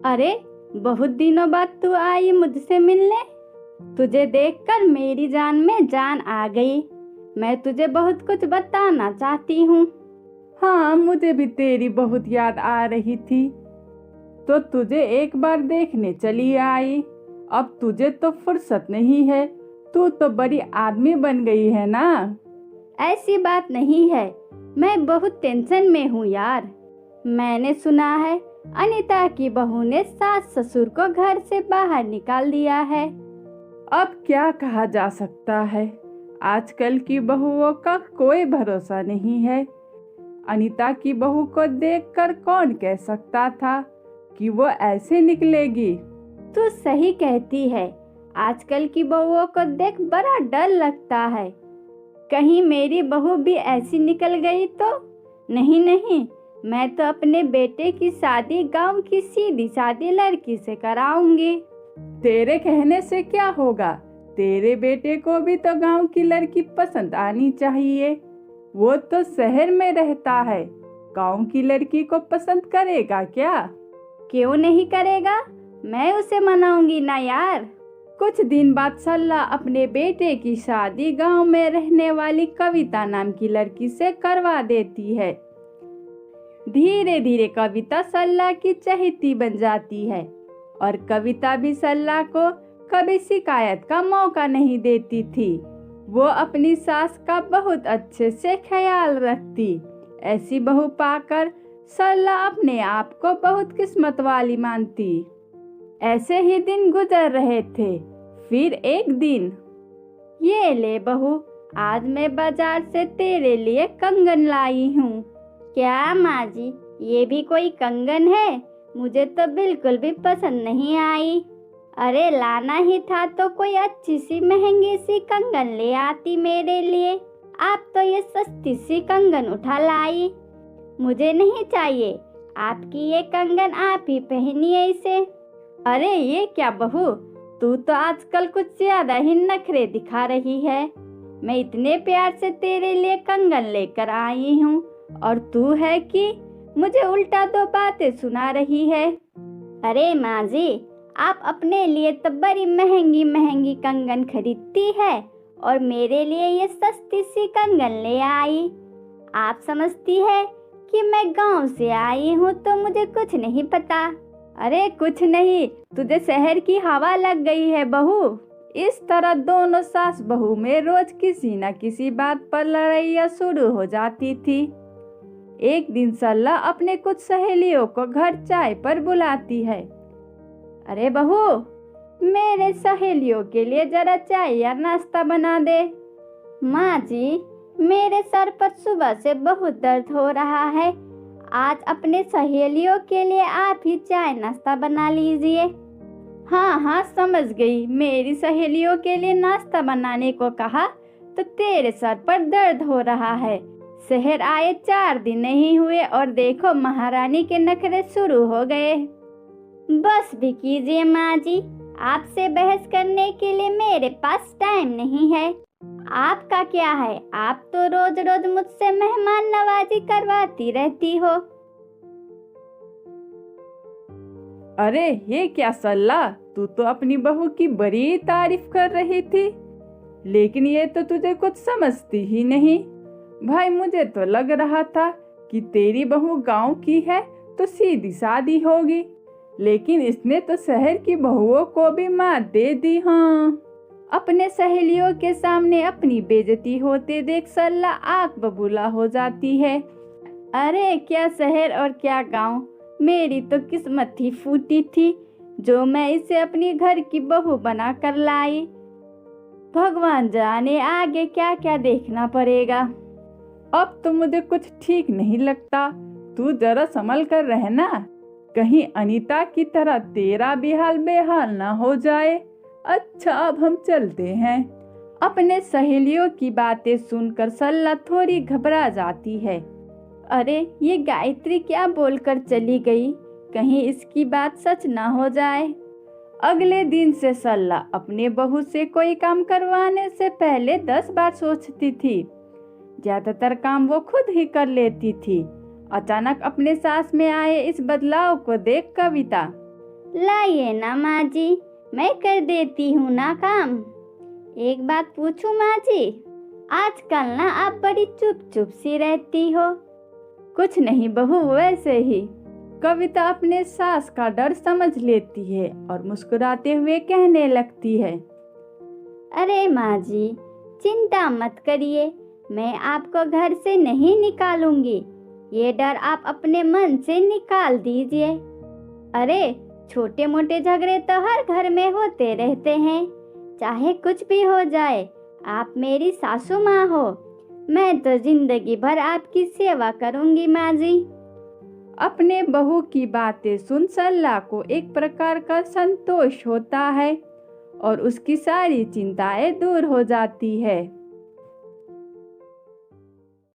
अरे, बहुत दिनों बाद तू आई मुझसे मिलने। तुझे देखकर मेरी जान में जान आ गई। मैं तुझे बहुत कुछ बताना चाहती हूँ। हाँ, मुझे भी तेरी बहुत याद आ रही थी, तो तुझे एक बार देखने चली आई। अब तुझे तो फुर्सत नहीं है, तू तो बड़ी आदमी बन गई है ना। ऐसी बात नहीं है, मैं बहुत टेंशन में हूँ यार। मैंने सुना है अनीता की बहू ने सास ससुर को घर से बाहर निकाल दिया है। अब क्या कहा जा सकता है, आजकल की बहुओं का कोई भरोसा नहीं है। अनीता की बहू को देखकर कौन कह सकता था कि वो ऐसे निकलेगी। तू सही कहती है, आजकल की बहुओं को देख बड़ा डर लगता है। कहीं मेरी बहू भी ऐसी निकल गई तो। नहीं नहीं, मैं तो अपने बेटे की शादी गांव की सीधी सादी लड़की से कराऊंगी। तेरे कहने से क्या होगा, तेरे बेटे को भी तो गांव की लड़की पसंद आनी चाहिए। वो तो शहर में रहता है, गांव की लड़की को पसंद करेगा क्या? क्यों नहीं करेगा, मैं उसे मनाऊंगी ना यार। कुछ दिन बाद सल्ला अपने बेटे की शादी गांव में रहने वाली कविता नाम की लड़की से करवा देती है। धीरे धीरे कविता सल्ला की चहेती बन जाती है और कविता भी सल्ला को कभी शिकायत का मौका नहीं देती थी। वो अपनी सास का बहुत अच्छे से ख्याल रखती। ऐसी बहू पाकर सल्ला अपने आप को बहुत किस्मत वाली मानती। ऐसे ही दिन गुजर रहे थे। फिर एक दिन, ये ले बहू, आज मैं बाजार से तेरे लिए कंगन लाई हूँ। क्या माँ जी, ये भी कोई कंगन है? मुझे तो बिल्कुल भी पसंद नहीं आई। अरे, लाना ही था तो कोई अच्छी सी महंगी सी कंगन ले आती मेरे लिए। आप तो ये सस्ती सी कंगन उठा लाई। मुझे नहीं चाहिए आपकी ये कंगन, आप ही पहनिए इसे। अरे ये क्या बहू, तू तो आजकल कुछ ज्यादा ही नखरे दिखा रही है। मैं इतने प्यार से तेरे लिए कंगन लेकर आई हूँ और तू है कि मुझे उल्टा दो बातें सुना रही है। अरे माँ जी, आप अपने लिए तो बड़ी महंगी महंगी कंगन खरीदती है और मेरे लिए ये सस्ती सी कंगन ले आई। आप समझती है कि मैं गांव से आई हूँ तो मुझे कुछ नहीं पता। अरे कुछ नहीं, तुझे शहर की हवा लग गई है बहू। इस तरह दोनों सास बहू में रोज किसी न किसी बात पर लड़ाइयाँ शुरू हो जाती थी। एक दिन सल्ला अपने कुछ सहेलियों को घर चाय पर बुलाती है। अरे बहू, मेरे सहेलियों के लिए जरा चाय या नाश्ता बना दे। माँ जी, मेरे सर पर सुबह से बहुत दर्द हो रहा है। आज अपने सहेलियों के लिए आप ही चाय नाश्ता बना लीजिए। हाँ हाँ, समझ गई। मेरी सहेलियों के लिए नाश्ता बनाने को कहा तो तेरे सर पर दर्द हो रहा है। शहर आए 4 दिन नहीं हुए और देखो महारानी के नखरे शुरू हो गए। बस भी कीजिए माँ जी, आपसे बहस करने के लिए मेरे पास टाइम नहीं है। आपका क्या है, आप तो रोज रोज मुझसे मेहमान नवाजी करवाती रहती हो। अरे ये क्या सल्ला, तू तो अपनी बहू की बड़ी तारीफ कर रही थी, लेकिन ये तो तुझे कुछ समझती ही नहीं। भाई, मुझे तो लग रहा था कि तेरी बहू गांव की है तो सीधी सादी होगी, लेकिन इसने तो शहर की बहुओं को भी मात दे दी। हाँ, अपने सहेलियों के सामने अपनी बेइज्जती होते देख सल्ला आग बबूला हो जाती है। अरे क्या शहर और क्या गांव, मेरी तो किस्मत ही फूटी थी जो मैं इसे अपनी घर की बहू बना कर लाई। भगवान जाने आगे क्या क्या देखना पड़ेगा। अब तो मुझे कुछ ठीक नहीं लगता, तू जरा संभल कर रहना, कहीं अनीता की तरह तेरा भी हाल बेहाल ना हो जाए। अच्छा, अब हम चलते हैं। अपने सहेलियों की बातें सुनकर सल्ला थोड़ी घबरा जाती है। अरे ये गायत्री क्या बोलकर चली गई, कहीं इसकी बात सच ना हो जाए। अगले दिन से सल्ला अपने बहू से कोई काम करवाने से पहले 10 बार सोचती थी। ज्यादातर काम वो खुद ही कर लेती थी। अचानक अपने सास में आए इस बदलाव को देख कविता, लाइए ना माँ जी, मैं कर देती हूँ ना काम। एक बात पूछूं माँ जी, आजकल ना आप बड़ी चुप चुप सी रहती हो। कुछ नहीं बहू, वैसे ही। कविता अपने सास का डर समझ लेती है और मुस्कुराते हुए कहने लगती है, अरे माँ जी, चिंता मत करिए, मैं आपको घर से नहीं निकालूंगी। ये डर आप अपने मन से निकाल दीजिए। अरे छोटे मोटे झगड़े तो हर घर में होते रहते हैं, चाहे कुछ भी हो जाए। आप मेरी सासू माँ हो, मैं तो जिंदगी भर आपकी सेवा करूंगी माँ जी। अपने बहू की बातें सुन सरला को एक प्रकार का संतोष होता है और उसकी सारी चिंताएं दूर हो जाती है।